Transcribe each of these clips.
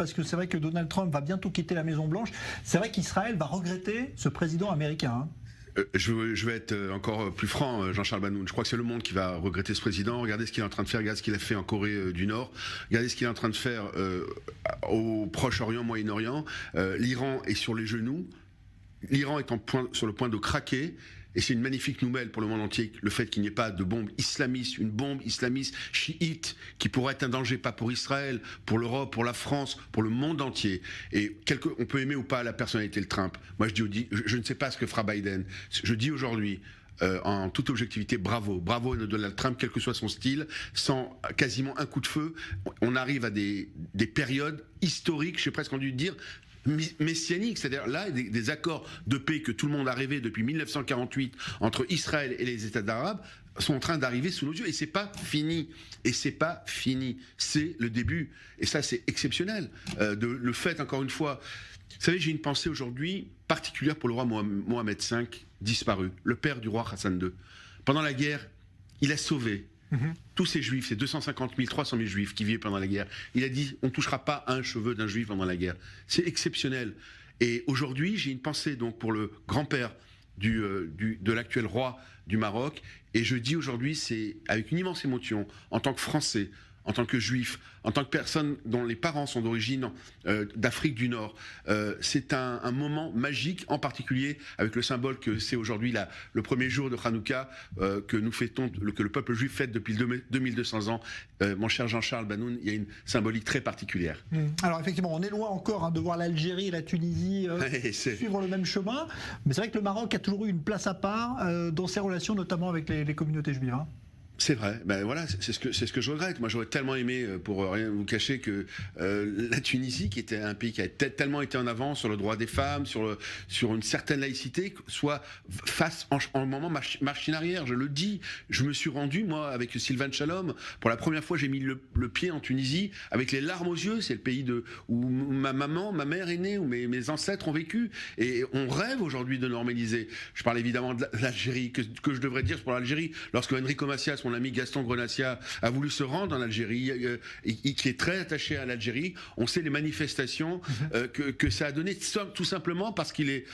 parce que c'est vrai que Donald Trump va bientôt quitter la Maison-Blanche. C'est vrai qu'Israël va regretter ce président américain. Je vais être encore plus franc, Jean-Charles Banoun. Je crois que c'est le monde qui va regretter ce président. Regardez ce qu'il est en train de faire, regardez ce qu'il a fait en Corée du Nord, regardez ce qu'il est en train de faire au Proche-Orient, Moyen-Orient. L'Iran est sur les genoux. L'Iran est sur le point de craquer. Et c'est une magnifique nouvelle pour le monde entier, le fait qu'il n'y ait pas de bombe islamiste, une bombe islamiste chiite qui pourrait être un danger, pas pour Israël, pour l'Europe, pour la France, pour le monde entier. Et on peut aimer ou pas la personnalité de Trump. Moi, je ne sais pas ce que fera Biden. Je dis aujourd'hui, en toute objectivité, bravo à Donald Trump, quel que soit son style, sans quasiment un coup de feu. On arrive à des périodes historiques, j'ai presque envie de dire, messianique, c'est-à-dire là des accords de paix que tout le monde a rêvé depuis 1948 entre Israël et les États arabes sont en train d'arriver sous nos yeux et c'est pas fini. C'est le début et ça c'est exceptionnel. Le fait encore une fois, vous savez, j'ai une pensée aujourd'hui particulière pour le roi Mohamed V disparu, le père du roi Hassan II. Pendant la guerre, il a sauvé tous ces juifs, ces 250 000, 300 000 juifs qui vivaient pendant la guerre. Il a dit, on ne touchera pas un cheveu d'un juif pendant la guerre. C'est exceptionnel. Et aujourd'hui, j'ai une pensée donc pour le grand-père de l'actuel roi du Maroc. Et je dis aujourd'hui, c'est avec une immense émotion, en tant que Français, en tant que juif, en tant que personne dont les parents sont d'origine d'Afrique du Nord. C'est un moment magique, en particulier avec le symbole que c'est aujourd'hui le premier jour de Hanouka que nous fêtons, que le peuple juif fête depuis 2200 ans. Mon cher Jean-Charles Banoun, il y a une symbolique très particulière. Alors effectivement, on est loin encore de voir l'Algérie et la Tunisie suivre le même chemin, mais c'est vrai que le Maroc a toujours eu une place à part dans ses relations, notamment avec les communautés juives. C'est vrai, ben voilà, c'est ce que je regrette. Moi, j'aurais tellement aimé, pour rien vous cacher, que la Tunisie, qui était un pays qui a tellement été en avant sur le droit des femmes, sur une certaine laïcité, soit face en moment machine arrière. Je le dis, je me suis rendu, moi, avec Sylvain Shalom, pour la première fois, j'ai mis le pied en Tunisie, avec les larmes aux yeux. C'est le pays où ma mère est née, où mes ancêtres ont vécu. Et on rêve aujourd'hui de normaliser. Je parle évidemment de l'Algérie, que je devrais dire pour l'Algérie, lorsque Enrico Macias, mon ami Gaston Grenassia, a voulu se rendre en Algérie, qui est très attaché à l'Algérie. On sait les manifestations que ça a donné, tout simplement parce qu'il est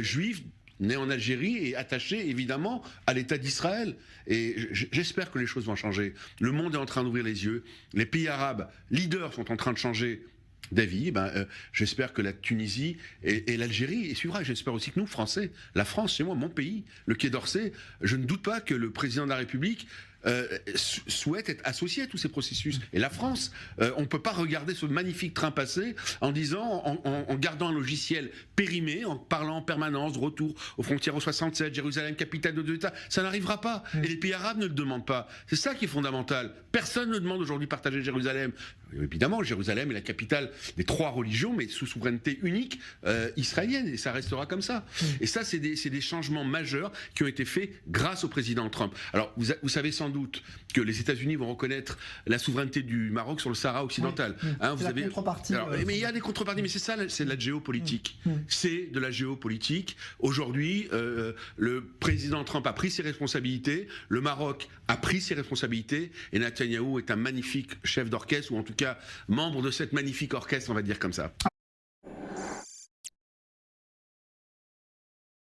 juif, né en Algérie et attaché évidemment à l'État d'Israël. Et j'espère que les choses vont changer. Le monde est en train d'ouvrir les yeux. Les pays arabes leaders sont en train de changer d'avis. J'espère que la Tunisie et l'Algérie suivra. J'espère aussi que nous, Français, la France, c'est moi, mon pays, le Quai d'Orsay, je ne doute pas que le président de la République souhaite être associé à tous ces processus. Et la France, on ne peut pas regarder ce magnifique train passer en disant, en gardant un logiciel périmé, en parlant en permanence de retour aux frontières au 67, Jérusalem, capitale de deux États. Ça n'arrivera pas. Et les pays arabes ne le demandent pas. C'est ça qui est fondamental. Personne ne demande aujourd'hui de partager Jérusalem. Évidemment, Jérusalem est la capitale des trois religions, mais sous souveraineté unique israélienne. Et ça restera comme ça. Et ça, c'est des changements majeurs qui ont été faits grâce au président Trump. Alors, vous savez sans doute que les États-Unis vont reconnaître la souveraineté du Maroc sur le Sahara occidental. Vous avez contrepartie. Mais il y a des contreparties, mais c'est ça, c'est de la géopolitique. C'est de la géopolitique. Aujourd'hui, le président Trump a pris ses responsabilités, le Maroc a pris ses responsabilités, et Netanyahou est un magnifique chef d'orchestre, ou en tout cas membre de cette magnifique orchestre, on va dire comme ça.